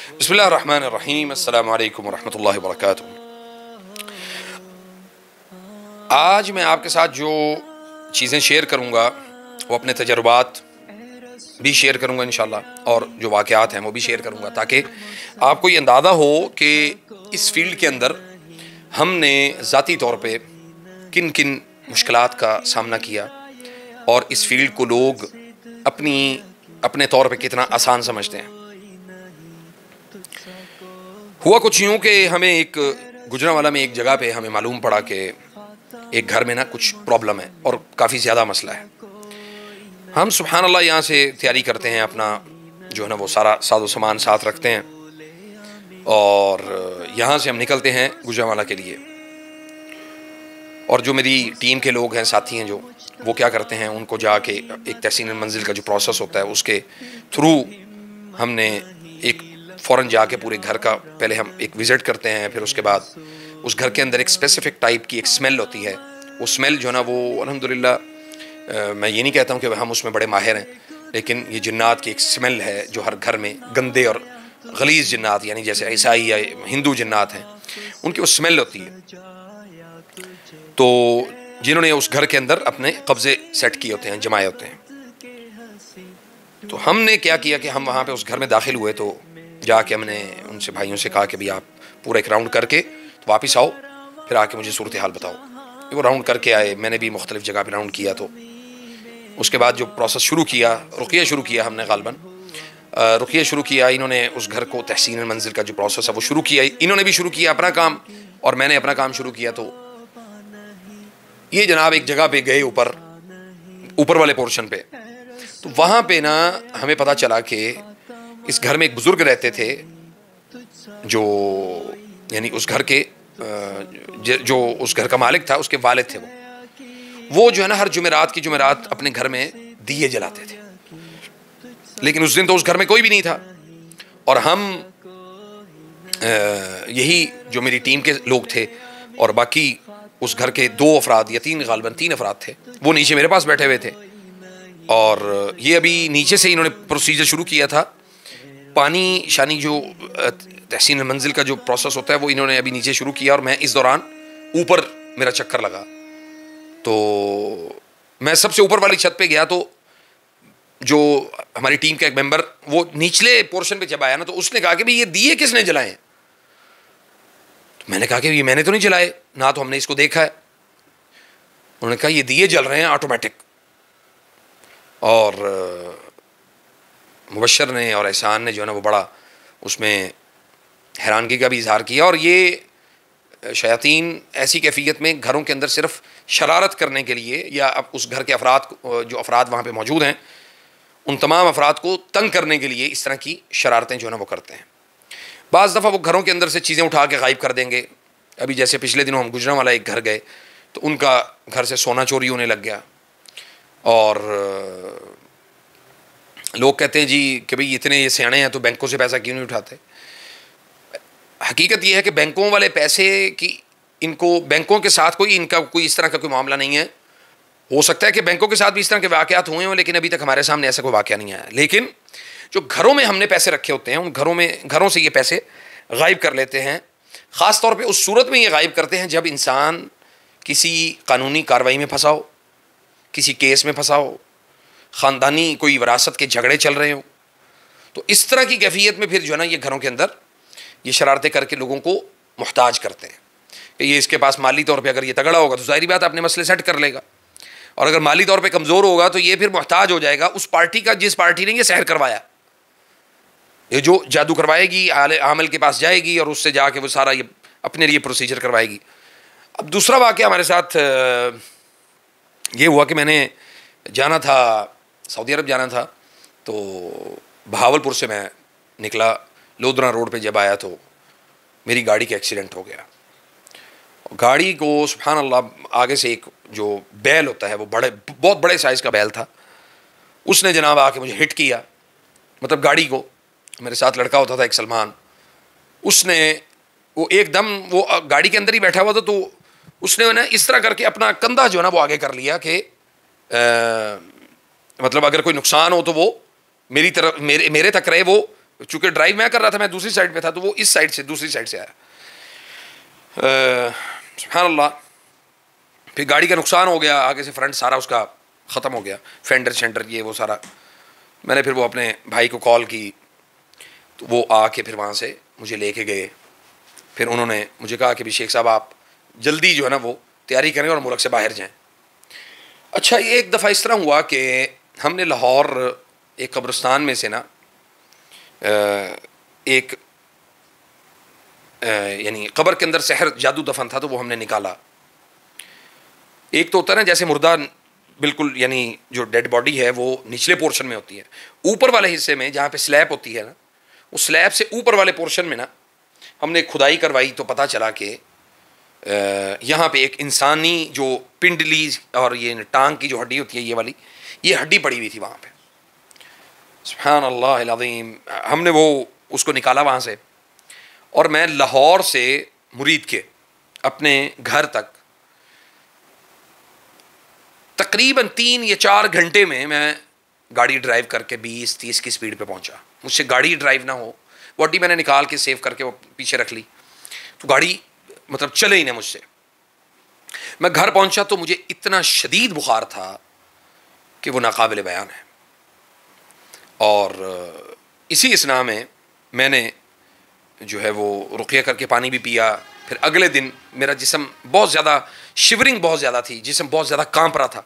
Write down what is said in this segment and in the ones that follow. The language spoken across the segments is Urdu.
بسم اللہ الرحمن الرحیم، السلام علیکم ورحمۃ اللہ وبرکاتہ۔ آج میں آپ کے ساتھ جو چیزیں شیئر کروں گا وہ اپنے تجربات بھی شیئر کروں گا انشاءاللہ، اور جو واقعات ہیں وہ بھی شیئر کروں گا، تاکہ آپ کو یہ اندازہ ہو کہ اس فیلڈ کے اندر ہم نے ذاتی طور پہ کن کن مشکلات کا سامنا کیا، اور اس فیلڈ کو لوگ اپنے طور پہ کتنا آسان سمجھتے ہیں۔ ہوا کچھ یوں کہ ہمیں ایک گجرانوالہ میں ایک جگہ پہ ہمیں معلوم پڑا کہ ایک گھر میں نا کچھ پرابلم ہے اور کافی زیادہ مسئلہ ہے۔ ہم سبحان اللہ یہاں سے تیاری کرتے ہیں، اپنا جو ہے نا وہ سارا ساز و سامان ساتھ رکھتے ہیں، اور یہاں سے ہم نکلتے ہیں گجرانوالہ کے لیے۔ اور جو میری ٹیم کے لوگ ہیں، ساتھی ہیں، جو وہ کیا کرتے ہیں، ان کو جا کے ایک تحسین المنزل کا جو پروسیس ہوتا ہے اس کے تھرو ہم نے ایک فوراً جا کے پورے گھر کا پہلے ہم ایک وزٹ کرتے ہیں، پھر اس کے بعد اس گھر کے اندر ایک اسپیسیفک ٹائپ کی ایک اسمیل ہوتی ہے۔ وہ اسمیل جو ہے نا وہ الحمدللہ میں یہ نہیں کہتا ہوں کہ ہم اس میں بڑے ماہر ہیں، لیکن یہ جنات کی ایک اسمیل ہے جو ہر گھر میں گندے اور غلیظ جنات، یعنی جیسے عیسائی یا ہندو جنات ہیں، ان کی وہ اسمیل ہوتی ہے، تو جنہوں نے اس گھر کے اندر اپنے قبضے سیٹ کیے ہوتے ہیں، جمائے ہوتے ہیں۔ تو ہم نے کیا کیا کہ ہم وہاں پہ اس گھر میں داخل ہوئے، تو جا کے ہم نے ان سے بھائیوں سے کہا کہ بھی آپ پورا ایک راؤنڈ کر کے تو واپس آؤ، پھر آ کے مجھے صورتحال بتاؤ۔ وہ راؤنڈ کر کے آئے، میں نے بھی مختلف جگہ پہ راؤنڈ کیا، تو اس کے بعد جو پروسیس شروع کیا، رقیہ شروع کیا ہم نے، غالباً رقیہ شروع کیا، انہوں نے اس گھر کو تحسین المنزل کا جو پروسیس ہے وہ شروع کیا، انہوں نے بھی شروع کیا اپنا کام اور میں نے اپنا کام شروع کیا۔ تو یہ جناب ایک جگہ پہ گئے، اوپر والے پورشن پہ، تو وہاں پہ نا ہمیں پتہ چلا کہ اس گھر میں ایک بزرگ رہتے تھے، جو یعنی اس گھر کے جو اس گھر کا مالک تھا، اس کے والد تھے، وہ جو ہے نا ہر جمعرات اپنے گھر میں دیے جلاتے تھے، لیکن اس دن تو اس گھر میں کوئی بھی نہیں تھا، اور ہم یہی جو میری ٹیم کے لوگ تھے اور باقی اس گھر کے 2 افراد یا 3، غالباً 3 افراد تھے، وہ نیچے میرے پاس بیٹھے ہوئے تھے، اور یہ ابھی نیچے سے انہوں نے پروسیجر شروع کیا تھا، پانی شانی جو تحسین المنزل کا جو پروسیس ہوتا ہے وہ انہوں نے ابھی نیچے شروع کیا، اور میں اس دوران اوپر میرا چکر لگا، تو میں سب سے اوپر والی چھت پہ گیا، تو جو ہماری ٹیم کا ایک ممبر وہ نچلے پورشن پہ جب آیا نا، تو اس نے کہا کہ بھئی یہ دیے کس نے جلائے ہیں؟ تو میں نے کہا کہ یہ میں نے تو نہیں جلائے، نہ تو ہم نے اس کو دیکھا ہے۔ انہوں نے کہا یہ دیے جل رہے ہیں آٹومیٹک، اور مبشر نے اور احسان نے جو ہے نا وہ بڑا اس میں حیرانگی کا بھی اظہار کیا، اور یہ شیاطین ایسی کیفیت میں گھروں کے اندر صرف شرارت کرنے کے لیے، یا اب اس گھر کے جو افراد وہاں پہ موجود ہیں ان تمام افراد کو تنگ کرنے کے لیے اس طرح کی شرارتیں جو ہے نا وہ کرتے ہیں۔ بعض دفعہ وہ گھروں کے اندر سے چیزیں اٹھا کے غائب کر دیں گے۔ ابھی جیسے پچھلے دنوں ہم گجرانوالہ ایک گھر گئے، تو ان کا گھر سے سونا چوری ہونے لگ گیا، اور لوگ کہتے ہیں جی کہ بھئی اتنے یہ سیانے ہیں تو بینکوں سے پیسہ کیوں نہیں اٹھاتے؟ حقیقت یہ ہے کہ بینکوں والے پیسے کی بینکوں کے ساتھ ان کا کوئی اس طرح کا کوئی معاملہ نہیں ہے۔ ہو سکتا ہے کہ بینکوں کے ساتھ بھی اس طرح کے واقعات ہوئے ہوں، لیکن ابھی تک ہمارے سامنے ایسا کوئی واقعہ نہیں آیا۔ لیکن جو گھروں میں ہم نے پیسے رکھے ہوتے ہیں، ان گھروں سے یہ پیسے غائب کر لیتے ہیں، خاص طور پہ اس صورت میں یہ غائب کرتے ہیں جب انسان کسی قانونی کارروائی میں پھنسا ہو، کسی کیس میں پھنسا ہو، خاندانی کوئی وراثت کے جھگڑے چل رہے ہوں، تو اس طرح کی کیفیت میں پھر جو ہے نا یہ گھروں کے اندر یہ شرارتیں کر کے لوگوں کو محتاج کرتے ہیں کہ یہ اس کے پاس مالی طور پہ اگر یہ تگڑا ہوگا تو ظاہری بات اپنے مسئلے سیٹ کر لے گا، اور اگر مالی طور پہ کمزور ہوگا تو یہ پھر محتاج ہو جائے گا اس پارٹی کا جس پارٹی نے یہ سحر کروایا، یہ جو جادو کروائے گی، عامل کے پاس جائے گی اور اس سے جا کے وہ سارا یہ اپنے لیے پروسیجر کروائے گی۔ اب دوسرا واقعہ ہمارے ساتھ یہ ہوا کہ میں نے جانا تھا، سعودی عرب جانا تھا، تو بہاولپور سے میں نکلا، لودھرا روڈ پہ جب آیا تو میری گاڑی کا ایکسیڈنٹ ہو گیا۔ گاڑی کو سبحان اللہ آگے سے ایک جو بیل ہوتا ہے وہ بہت بڑے سائز کا بیل تھا، اس نے جناب آ کے مجھے ہٹ کیا، مطلب گاڑی کو، میرے ساتھ لڑکا ہوتا تھا ایک سلمان، اس نے وہ ایک دم وہ گاڑی کے اندر ہی بیٹھا ہوا تھا، تو اس نے نا اس طرح کر کے اپنا کندھا جو ہے نا وہ آگے کر لیا کہ مطلب اگر کوئی نقصان ہو تو وہ میری طرف میرے تک رہے، وہ چونکہ ڈرائیو میں کر رہا تھا، میں دوسری سائڈ پہ تھا، تو وہ اس سائڈ سے دوسری سائڈ سے آیا. سبحان اللہ. پھر گاڑی کا نقصان ہو گیا، آگے سے فرنٹ سارا اس کا ختم ہو گیا، فینڈر شینڈر یہ وہ سارا. میں نے پھر وہ اپنے بھائی کو کال کی، تو وہ آ کے پھر وہاں سے مجھے لے کے گئے. پھر انہوں نے مجھے کہا کہ بھی شیخ صاحب آپ جلدی جو ہے نا وہ تیاری کریں اور ملک سے باہر جائیں. اچھا، یہ ایک دفعہ اس طرح ہوا کہ ہم نے لاہور ایک قبرستان میں سے نا ایک یعنی قبر کے اندر سحر جادو دفن تھا، تو وہ ہم نے نکالا. ایک تو ہوتا ہے نا جیسے مردہ بالکل، یعنی جو ڈیڈ باڈی ہے وہ نچلے پورشن میں ہوتی ہے، اوپر والے حصے میں جہاں پہ سلیب ہوتی ہے نا، اس سلیب سے اوپر والے پورشن میں نا ہم نے کھدائی کروائی، تو پتہ چلا کہ یہاں پہ ایک انسانی جو پنڈلی اور یہ ٹانگ کی جو ہڈی ہوتی ہے یہ والی، یہ ہڈی پڑی ہوئی تھی وہاں پہ. سبحان اللہ العظیم. ہم نے وہ اس کو نکالا وہاں سے، اور میں لاہور سے مرید کے اپنے گھر تک تقریباً 3 یا 4 گھنٹے میں گاڑی ڈرائیو کر کے 20-30 کی سپیڈ پہ پہنچا. مجھ سے گاڑی ڈرائیو نہ ہو، باڈی میں نے نکال کے سیو کر کے وہ پیچھے رکھ لی، تو گاڑی مطلب چلے ہی نہیں مجھ سے. میں گھر پہنچا تو مجھے اتنا شدید بخار تھا کہ وہ ناقابل بیان ہے. اور اسی اسنا میں نے جو ہے وہ رقیہ کر کے پانی بھی پیا. پھر اگلے دن میرا جسم بہت زیادہ شیورنگ بہت زیادہ تھی، جسم بہت زیادہ کانپ رہا تھا.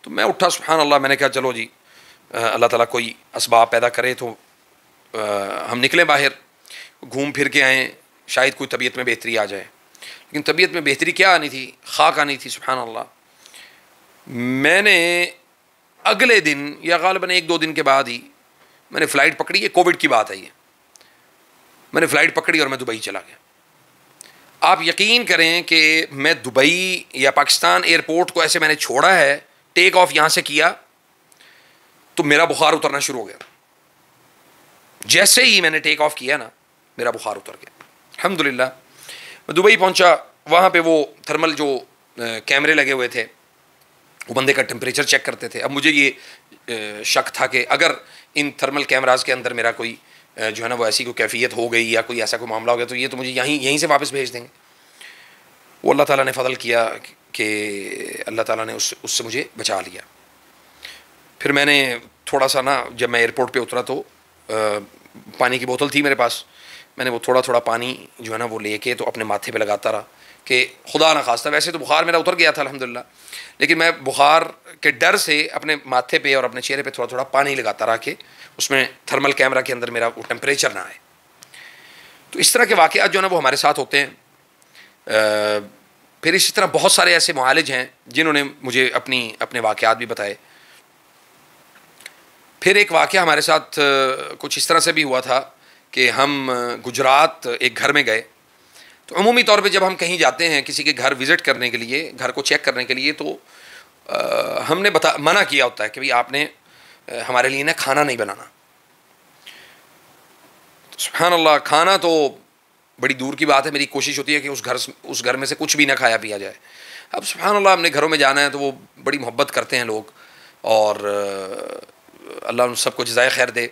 تو میں اٹھا، سبحان اللہ، میں نے کہا چلو جی اللہ تعالیٰ کوئی اسباب پیدا کرے تو ہم نکلیں باہر، گھوم پھر کے آئیں، شاید کوئی طبیعت میں بہتری آ جائے. لیکن طبیعت میں بہتری کیا آنی تھی؟ خاک آنی تھی. سبحان اللہ. میں نے اگلے دن یا غالباً 1-2 دن کے بعد ہی میں نے فلائٹ پکڑی. یہ کووڈ کی بات ہے، یہ میں نے فلائٹ پکڑی اور میں دبئی چلا گیا. آپ یقین کریں کہ میں دبئی یا پاکستان ایئرپورٹ کو ایسے میں نے چھوڑا ہے، ٹیک آف یہاں سے کیا تو میرا بخار اترنا شروع ہو گیا. جیسے ہی میں نے ٹیک آف کیا نا میرا بخار اتر گیا. الحمدللہ. میں دبئی پہنچا، وہاں پہ وہ تھرمل جو کیمرے لگے ہوئے تھے وہ بندے کا ٹمپریچر چیک کرتے تھے. اب مجھے یہ شک تھا کہ اگر ان تھرمل کیمراز کے اندر میرا کوئی جو ہے نا وہ ایسی کوئی کیفیت ہو گئی یا کوئی ایسا کوئی معاملہ ہو گیا تو یہ تو مجھے یہیں سے واپس بھیج دیں گے. وہ اللہ تعالیٰ نے فضل کیا کہ اللہ تعالیٰ نے اس سے مجھے بچا لیا. پھر میں نے تھوڑا سا نا، جب میں ایئرپورٹ پہ اترا تو پانی کی بوتل تھی میرے پاس، میں نے وہ تھوڑا پانی جو ہے نا وہ لے کے تو اپنے ماتھے پہ لگاتا رہا کہ خدا نہ خواستہ، ویسے تو بخار میرا اتر گیا تھا الحمدللہ، لیکن میں بخار کے ڈر سے اپنے ماتھے پہ اور اپنے چہرے پہ تھوڑا پانی لگاتا رہا کہ اس میں تھرمل کیمرہ کے اندر میرا وہ ٹیمپریچر نہ آئے. تو اس طرح کے واقعات جو ہے نا وہ ہمارے ساتھ ہوتے ہیں. پھر اسی طرح بہت سارے ایسے معالج ہیں جنہوں نے مجھے اپنے واقعات بھی بتائے. پھر ایک واقعہ ہمارے ساتھ کچھ اس طرح سے بھی ہوا تھا کہ ہم گجرات ایک گھر میں گئے. تو عمومی طور پہ جب ہم کہیں جاتے ہیں کسی کے گھر وزٹ کرنے کے لیے، گھر کو چیک کرنے کے لیے، تو ہم نے منع کیا ہوتا ہے کہ بھئی آپ نے ہمارے لیے نا کھانا نہیں بنانا. سبحان اللہ، کھانا تو بڑی دور کی بات ہے. میری کوشش ہوتی ہے کہ اس گھر میں سے کچھ بھی نہ کھایا پیا جائے. اب سبحان اللہ، ہم نے گھروں میں جانا ہے تو وہ بڑی محبت کرتے ہیں لوگ، اور اللہ ان سب کو جزائے خیر دے.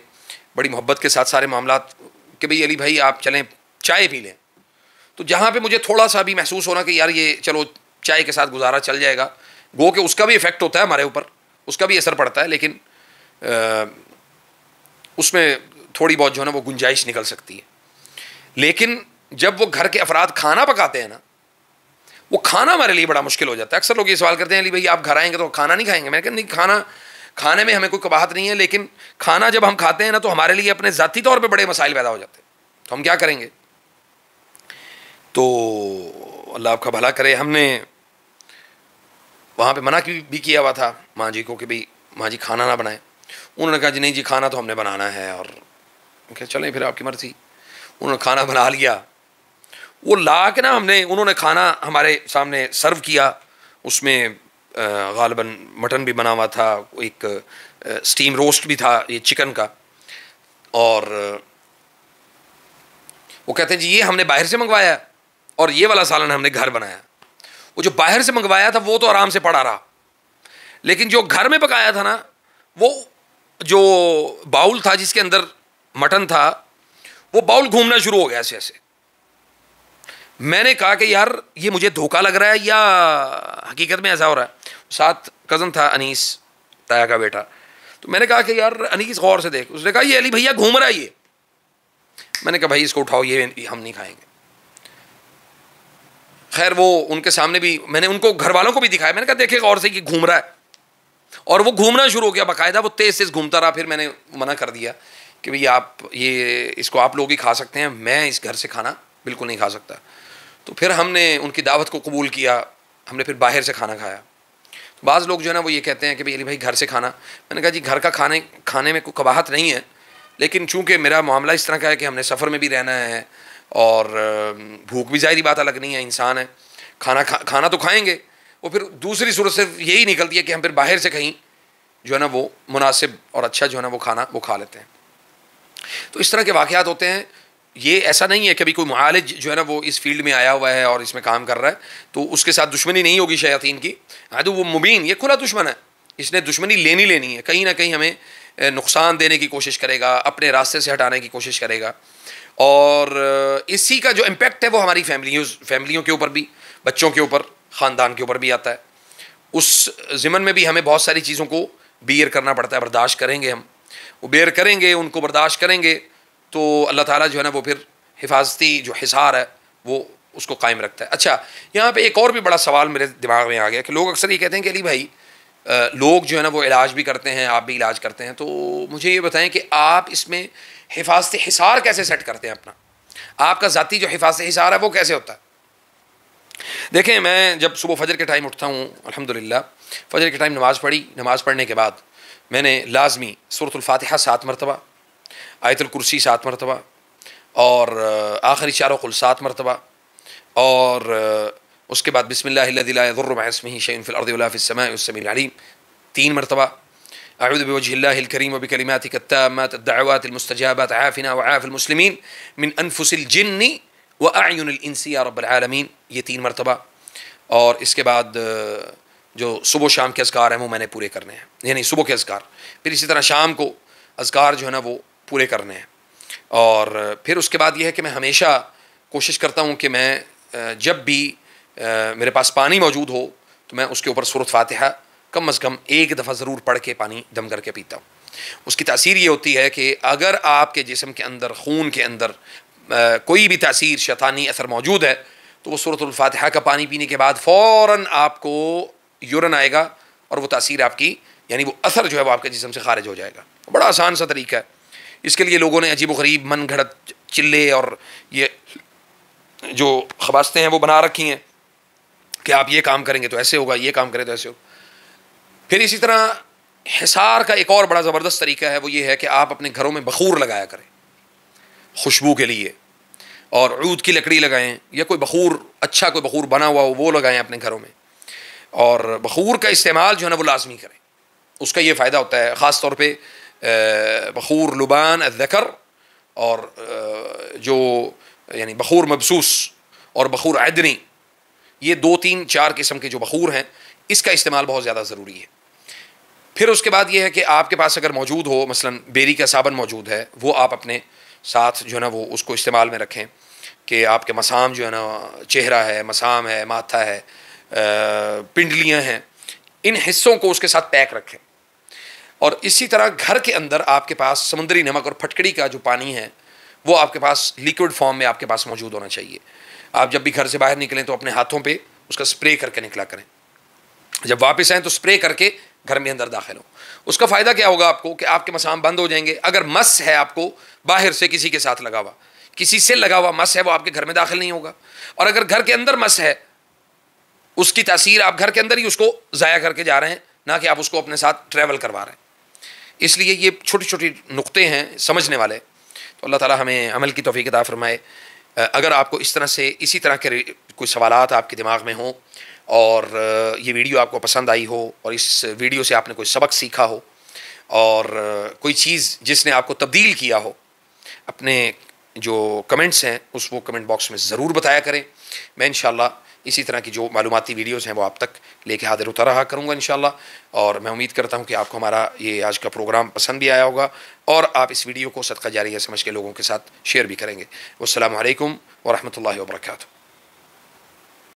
بڑی محبت کے ساتھ سارے معاملات کہ بھئی علی بھائی آپ چلیں چائے پی لیں. تو جہاں پہ مجھے تھوڑا سا بھی محسوس ہونا کہ یار یہ چلو چائے کے ساتھ گزارا چل جائے گا، گو کہ اس کا بھی ایفیکٹ ہوتا ہے ہمارے اوپر، اس کا بھی اثر پڑتا ہے، لیکن اس میں تھوڑی بہت جو ہے نا وہ گنجائش نکل سکتی ہے. لیکن جب وہ گھر کے افراد کھانا پکاتے ہیں نا، وہ کھانا ہمارے لیے بڑا مشکل ہو جاتا ہے. اکثر لوگ یہ سوال کرتے ہیں علی بھائی آپ گھر آئیں گے تو کھانا نہیں کھائیں گے. میں نے کہا نہیں، کھانے میں ہمیں کوئی قباحت نہیں ہے، لیکن کھانا جب ہم کھاتے ہیں نا تو ہمارے لیے اپنے ذاتی طور پہ بڑے مسائل پیدا ہو جاتے ہیں. تو ہم کیا کریں گے؟ تو اللہ آپ کا بھلا کرے. ہم نے وہاں پہ منع بھی کیا ہوا تھا ماں جی کو کہ بھئی ماں جی کھانا نہ بنائیں. انہوں نے کہا جی نہیں جی کھانا تو ہم نے بنانا ہے. اور کہ چلیں پھر آپ کی مرضی. انہوں نے کھانا بنا لیا. وہ لا کے نا انہوں نے کھانا ہمارے سامنے سرو کیا. اس میں غالباً مٹن بھی بنا ہوا تھا، ایک سٹیم روسٹ بھی تھا یہ چکن کا. اور وہ کہتے ہیں جی یہ ہم نے باہر سے منگوایا اور یہ والا سالن ہم نے گھر بنایا. وہ جو باہر سے منگوایا تھا وہ تو آرام سے پڑا رہا، لیکن جو گھر میں پکایا تھا نا، وہ جو باؤل تھا جس کے اندر مٹن تھا وہ باؤل گھومنا شروع ہو گیا ایسے ایسے. میں نے کہا کہ یار یہ مجھے دھوکہ لگ رہا ہے یا حقیقت میں ایسا ہو رہا ہے. ساتھ کزن تھا انیس, تایا کا بیٹا. تو میں نے کہا کہ یار انیس غور سے دیکھ. اس نے کہا یہ علی بھیا گھوم رہا ہے یہ. میں نے کہا بھائی اس کو اٹھاؤ, یہ ہم نہیں کھائیں گے. خیر وہ ان کے سامنے بھی میں نے ان کو گھر والوں کو بھی دکھایا. میں نے کہا دیکھے غور سے یہ گھوم رہا ہے. اور وہ گھومنا شروع ہو گیا باقاعدہ, وہ تیز تیز گھومتا رہا. پھر میں نے منع کر دیا کہ بھئی آپ یہ اس کو آپ لوگ ہی کھا سکتے ہیں, میں اس گھر سے کھانا بالکل نہیں کھا سکتا. تو پھر ہم نے ان کی دعوت کو قبول کیا, ہم نے پھر باہر سے کھانا کھایا. بعض لوگ جو ہے نا وہ یہ کہتے ہیں کہ بھئی علی بھائی گھر سے کھانا. میں نے کہا جی گھر کا کھانے میں کوئی قباحت نہیں ہے, لیکن چونکہ میرا معاملہ اس طرح کا ہے کہ ہم نے سفر میں بھی رہنا ہے اور بھوک بھی ظاہری بات الگ نہیں ہے, انسان ہے, کھانا تو کھائیں گے. وہ پھر دوسری صورت سے یہی نکلتی ہے کہ ہم پھر باہر سے کہیں جو ہے نا وہ مناسب اور اچھا جو ہے نا وہ کھانا وہ کھا لیتے ہیں. تو اس طرح کے واقعات ہوتے ہیں. یہ ایسا نہیں ہے کہ کوئی معالج جو ہے نا وہ اس فیلڈ میں آیا ہوا ہے اور اس میں کام کر رہا ہے تو اس کے ساتھ دشمنی نہیں ہوگی شیاطین کی. عدو وہ مبین, یہ کھلا دشمن ہے, اس نے دشمنی لینی ہے. کہیں نہ کہیں ہمیں نقصان دینے کی کوشش کرے گا, اپنے راستے سے ہٹانے کی کوشش کرے گا. اور اسی کا جو امپیکٹ ہے وہ ہماری فیملیوں کے اوپر بھی, بچوں کے اوپر, خاندان کے اوپر بھی آتا ہے. اس ضمن میں بھی ہمیں بہت ساری چیزوں کو بیئر کرنا پڑتا ہے. برداشت کریں گے, ہم وہ بیئر کریں گے, ان کو برداشت کریں گے تو اللہ تعالیٰ جو ہے نا وہ پھر حفاظتی جو حصار ہے وہ اس کو قائم رکھتا ہے. اچھا یہاں پہ ایک اور بھی بڑا سوال میرے دماغ میں آ گیا کہ لوگ اکثر یہ کہتے ہیں کہ علی بھائی لوگ جو ہے نا وہ علاج بھی کرتے ہیں, آپ بھی علاج کرتے ہیں, تو مجھے یہ بتائیں کہ آپ اس میں حفاظتی حصار کیسے سیٹ کرتے ہیں اپنا, آپ کا ذاتی جو حفاظتی حصار ہے وہ کیسے ہوتا ہے؟ دیکھیں میں جب صبح فجر کے ٹائم اٹھتا ہوں, الحمدللہ فجر کے ٹائم نماز پڑھی, نماز پڑھنے کے بعد میں نے لازمی سورۃ الفاتحہ 7 مرتبہ, آیت الکرسی 7 مرتبہ اور آخری چاروں قل 7 مرتبہ, اور اس کے بعد بسم اللہ الذی لا یضر مع اسمہ شیء فی الارض ولا فی السماء السمیع العلیم 3 مرتبہ, اعوذ بوجہ اللہ الکریم وبکلماتہ التامات الدعوات المستجابات عافنا وعاف المسلمین من انفس الجن واعین الانس یا رب العالمین, یہ 3 مرتبہ. اور اس کے بعد جو صبح شام کے اذکار ہیں وہ میں نے پورے کرنے ہیں, یعنی صبح کے اذکار, پھر اسی طرح شام کو اذکار جو ہے نا وہ پورے کرنے ہیں. اور پھر اس کے بعد یہ ہے کہ میں ہمیشہ کوشش کرتا ہوں کہ میں جب بھی میرے پاس پانی موجود ہو تو میں اس کے اوپر سورۃ فاتحہ کم از کم ایک دفعہ ضرور پڑھ کے پانی دم کر کے پیتا ہوں. اس کی تاثیر یہ ہوتی ہے کہ اگر آپ کے جسم کے اندر, خون کے اندر کوئی بھی تاثیر شیطانی اثر موجود ہے تو وہ سورۃ الفاتحہ کا پانی پینے کے بعد فوراً آپ کو یورن آئے گا اور وہ تاثیر آپ کی, یعنی وہ اثر جو ہے وہ آپ کے جسم سے خارج ہو جائے گا. بڑا آسان سا طریقہ ہے. اس کے لیے لوگوں نے عجیب و غریب من گھڑت چلے اور یہ جو خباستیں ہیں وہ بنا رکھی ہیں کہ آپ یہ کام کریں گے تو ایسے ہوگا, یہ کام کریں تو ایسے ہوگا. پھر اسی طرح حصار کا ایک اور بڑا زبردست طریقہ ہے, وہ یہ ہے کہ آپ اپنے گھروں میں بخور لگایا کریں خوشبو کے لیے, اور عود کی لکڑی لگائیں یا کوئی بخور, اچھا کوئی بخور بنا ہوا ہو وہ لگائیں اپنے گھروں میں. اور بخور کا استعمال جو ہے نا وہ لازمی کریں, اس کا یہ فائدہ ہوتا ہے. خاص طور پہ بخور لبان الذکر اور جو یعنی بخور مبسوس اور بخور عدنی, یہ 2 3 4 قسم کے جو بخور ہیں اس کا استعمال بہت زیادہ ضروری ہے. پھر اس کے بعد یہ ہے کہ آپ کے پاس اگر موجود ہو, مثلا بیری کا صابن موجود ہے, وہ آپ اپنے ساتھ جو ہے نا وہ اس کو استعمال میں رکھیں کہ آپ کے مسام جو ہے نا, چہرہ ہے, مسام ہے, ماتھا ہے, پنڈلیاں ہیں, ان حصوں کو اس کے ساتھ پیک رکھیں. اور اسی طرح گھر کے اندر آپ کے پاس سمندری نمک اور پھٹکڑی کا جو پانی ہے وہ آپ کے پاس لیکوڈ فارم میں آپ کے پاس موجود ہونا چاہیے. آپ جب بھی گھر سے باہر نکلیں تو اپنے ہاتھوں پہ اس کا سپرے کر کے نکلا کریں, جب واپس آئیں تو سپرے کر کے گھر میں اندر داخل ہوں. اس کا فائدہ کیا ہوگا آپ کو کہ آپ کے مسام بند ہو جائیں گے. اگر مس ہے آپ کو باہر سے کسی کے ساتھ لگا ہوا, کسی سے لگا ہوا مس ہے, وہ آپ کے گھر میں داخل نہیں ہوگا. اور اگر گھر کے اندر مس ہے, اس کی تاثیر آپ گھر کے اندر ہی اس کو ضائع کر کے جا رہے ہیں, نہ کہ آپ اس کو اپنے ساتھ ٹریول کروا رہے ہیں. اس لیے یہ چھوٹی چھوٹی نقطے ہیں سمجھنے والے. تو اللہ تعالیٰ ہمیں عمل کی توفیق عطا فرمائے. اگر آپ کو اس طرح سے اسی طرح کے کوئی سوالات آپ کے دماغ میں ہوں اور یہ ویڈیو آپ کو پسند آئی ہو اور اس ویڈیو سے آپ نے کوئی سبق سیکھا ہو اور کوئی چیز جس نے آپ کو تبدیل کیا ہو, اپنے جو کمنٹس ہیں اس وہ کمنٹ باکس میں ضرور بتایا کریں. میں انشاءاللہ اسی طرح کی جو معلوماتی ویڈیوز ہیں وہ آپ تک لے کے حاضر ہوتا رہا کروں گا انشاءاللہ. اور میں امید کرتا ہوں کہ آپ کو ہمارا یہ آج کا پروگرام پسند بھی آیا ہوگا اور آپ اس ویڈیو کو صدقہ جاریہ سمجھ کے لوگوں کے ساتھ شیئر بھی کریں گے. والسلام علیکم ورحمۃ اللہ وبرکاتہ.